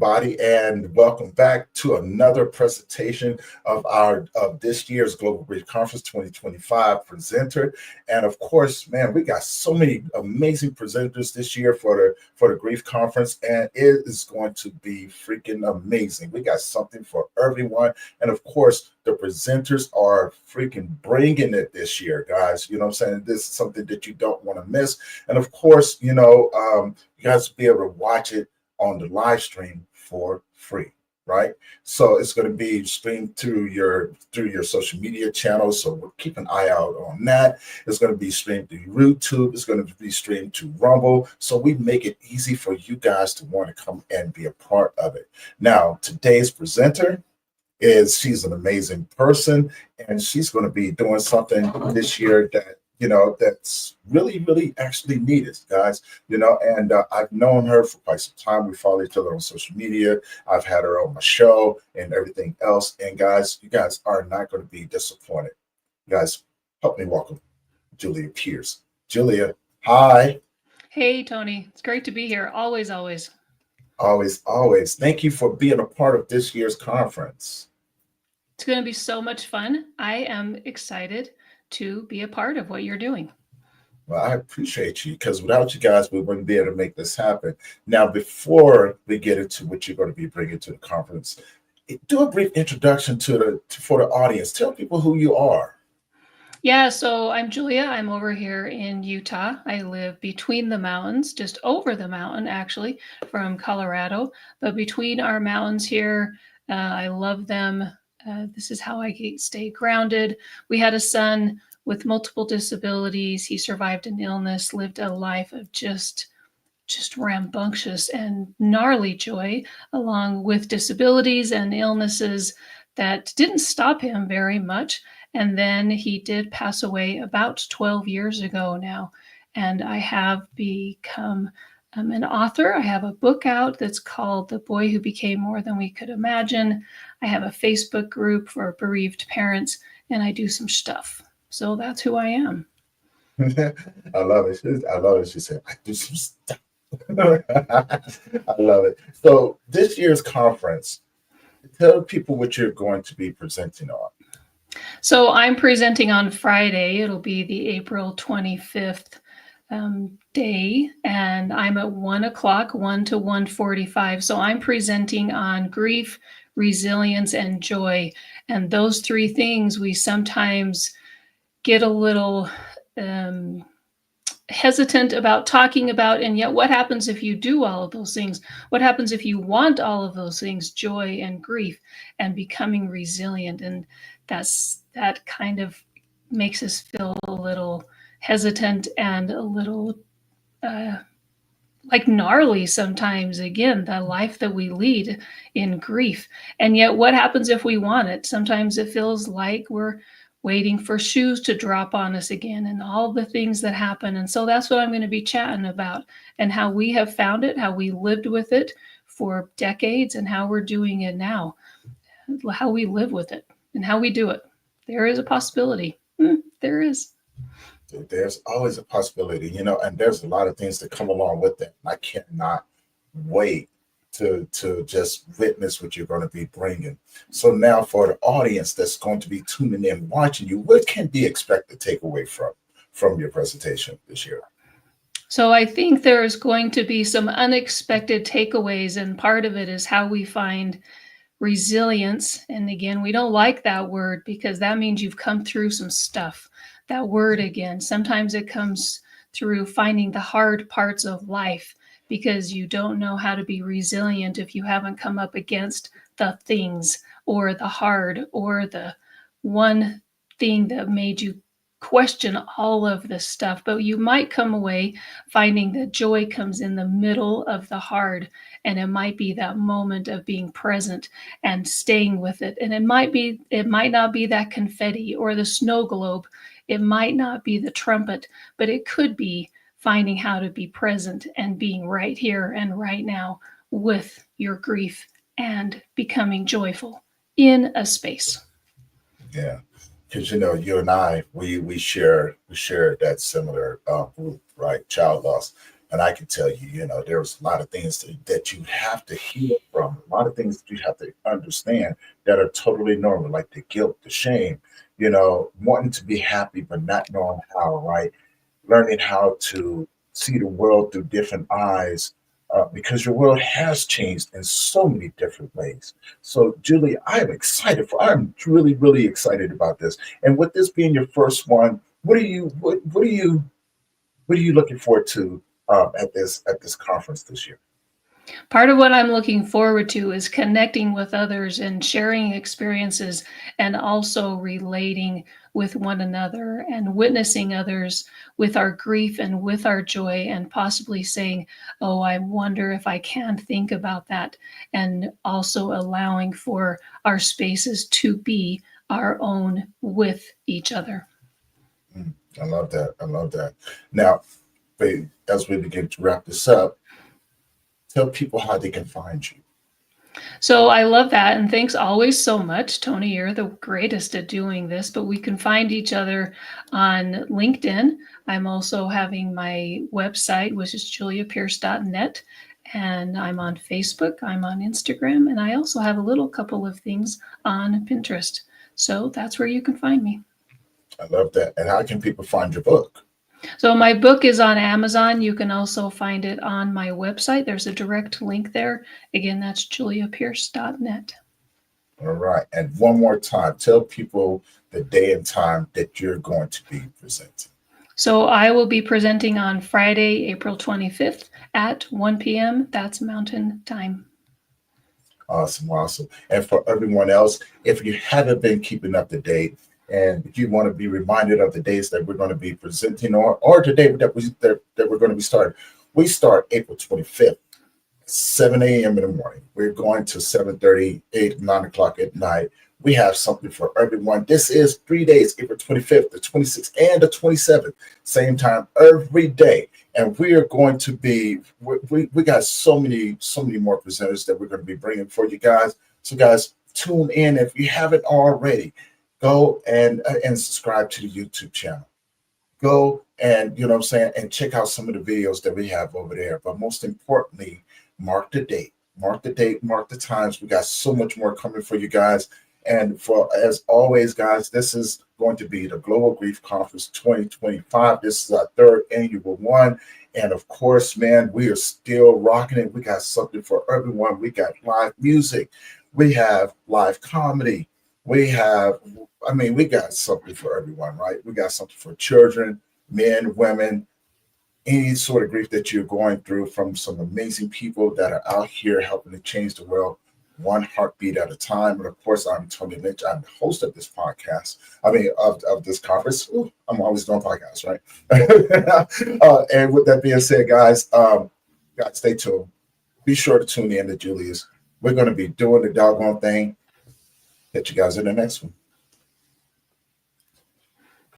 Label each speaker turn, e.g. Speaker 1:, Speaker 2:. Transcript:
Speaker 1: everybody, and welcome back to another presentation of this year's Global Grief Conference 2025 presenter. And of course, man, we got so many amazing presenters this year for the Grief Conference, and it is going to be freaking amazing. We got something for everyone, and of course, the presenters are freaking bringing it this year, guys. You know what I'm saying? This is something that you don't want to miss, and of course, you guys will be able to watch it on the live stream for free, right? So it's going to be streamed through your social media channels. So we'll keep an eye out on that. It's going to be streamed through YouTube. It's going to be streamed to Rumble. So we make it easy for you guys to want to come and be a part of it. Now, today's presenter she's an amazing person, and she's going to be doing something this year that that's really, really actually needed, guys. And I've known her for quite some time. We follow each other on social media. I've had her on my show and everything else. And guys, you guys are not going to be disappointed. You guys, help me welcome Julia Pearce. Julia, hi.
Speaker 2: Hey, Tony. It's great to be here. Always, always.
Speaker 1: Always, always. Thank you for being a part of this year's conference.
Speaker 2: It's going to be so much fun. I am excited to be a part of what you're doing.
Speaker 1: Well, I appreciate you, because without you guys, we wouldn't be able to make this happen. Now, before we get into what you're going to be bringing to the conference, do a brief introduction for the audience. Tell people who you are.
Speaker 2: Yeah, so I'm Julia. I'm over here in Utah. I live between the mountains, just over the mountain, actually, from Colorado. But between our mountains here, I love them. This is how I stay grounded. We had a son with multiple disabilities. He survived an illness, lived a life of just rambunctious and gnarly joy, along with disabilities and illnesses that didn't stop him very much. And then he did pass away about 12 years ago now. And I have become an author. I have a book out that's called The Boy Who Became More Than We Could Imagine. I have a Facebook group for bereaved parents, and I do some stuff. So that's who I am.
Speaker 1: I love it. I love it. She said, I do some stuff. I love it. So this year's conference, tell people what you're going to be presenting on.
Speaker 2: So I'm presenting on Friday. It'll be the April 25th day, and I'm at 1 o'clock, 1 to 1:45. So I'm presenting on grief, resilience, and joy. And those three things we sometimes get a little hesitant about talking about. And yet, what happens if you do all of those things? What happens if you want all of those things, joy and grief and becoming resilient? And that kind of makes us feel a little hesitant and a little like gnarly sometimes. Again, the life that we lead in grief. And yet, what happens if we want it? Sometimes it feels like we're waiting for shoes to drop on us again, and all the things that happen. And so that's what I'm going to be chatting about, and how we have found it, how we lived with it for decades, and how we're doing it now, how we live with it, and how we do it. There is a possibility. There is.
Speaker 1: There's always a possibility, and there's a lot of things that come along with it. I cannot wait to just witness what you're going to be bringing. So now, for the audience that's going to be tuning in, watching you, what can be expected to take away from your presentation this year?
Speaker 2: So I think there's going to be some unexpected takeaways, and part of it is how we find resilience. And again, we don't like that word because that means you've come through some stuff. That word again, sometimes it comes through finding the hard parts of life, because you don't know how to be resilient if you haven't come up against the things, or the hard, or the one thing that made you question all of this stuff. But you might come away finding that joy comes in the middle of the hard, and it might be that moment of being present and staying with it. And it might not be that confetti or the snow globe. It might not be the trumpet, but it could be finding how to be present and being right here and right now with your grief and becoming joyful in a space.
Speaker 1: Yeah, because you and I, we share that similar group, right? Child loss. And I can tell you, there's a lot of things that you have to heal from, a lot of things that you have to understand that are totally normal, like the guilt, the shame, wanting to be happy, but not knowing how, right? Learning how to see the world through different eyes, because your world has changed in so many different ways. So, Julie, I'm really, really excited about this. And with this being your first one, what are you looking forward to at this conference this year?
Speaker 2: Part of what I'm looking forward to is connecting with others and sharing experiences and also relating with one another and witnessing others with our grief and with our joy and possibly saying, "Oh, I wonder if I can think about that," and also allowing for our spaces to be our own with each other.
Speaker 1: Mm, I love that. I love that. Now, as we begin to wrap this up, tell people how they can find you.
Speaker 2: So I love that. And thanks always so much, Tony. You're the greatest at doing this, but we can find each other on LinkedIn. I'm also having my website, which is juliapearce.net. And I'm on Facebook, I'm on Instagram, and I also have a little couple of things on Pinterest. So that's where you can find me.
Speaker 1: I love that. And how can people find your book?
Speaker 2: So my book is on Amazon. You can also find it on my website. There's a direct link there. Again, that's juliapearce.net.
Speaker 1: All right. And one more time, tell people the day and time that you're going to be presenting.
Speaker 2: So I will be presenting on Friday, April 25th at 1 p.m. That's Mountain Time.
Speaker 1: Awesome, awesome. And for everyone else, if you haven't been keeping up to date and you want to be reminded of the days that we're going to be presenting or the day that we're going to be starting, we start April 25th, 7 a.m. in the morning. We're going to 7:30, 8, 9 o'clock at night. We have something for everyone. This is 3 days, April 25th, the 26th, and the 27th, same time every day. And we are going to be, we got so many more presenters that we're going to be bringing for you guys. So guys, tune in. If you haven't already, go and subscribe to the YouTube channel. Go and, you know what I'm saying, and check out some of the videos that we have over there. But most importantly, mark the date. Mark the date, mark the times. We got so much more coming for you guys. And as always, guys, this is going to be the Global Grief Conference 2025. This is our third annual one. And of course, man, we are still rocking it. We got something for everyone. We got live music. We have live comedy. We got something for everyone, right? We got something for children, men, women, any sort of grief that you're going through, from some amazing people that are out here helping to change the world one heartbeat at a time. And of course, I'm Tony Lynch. I'm the host of this podcast. Of this conference. Ooh, I'm always doing podcasts, right? And with that being said, guys, stay tuned. Be sure to tune in to Julius. We're going to be doing the doggone thing. Catch you guys in the next one.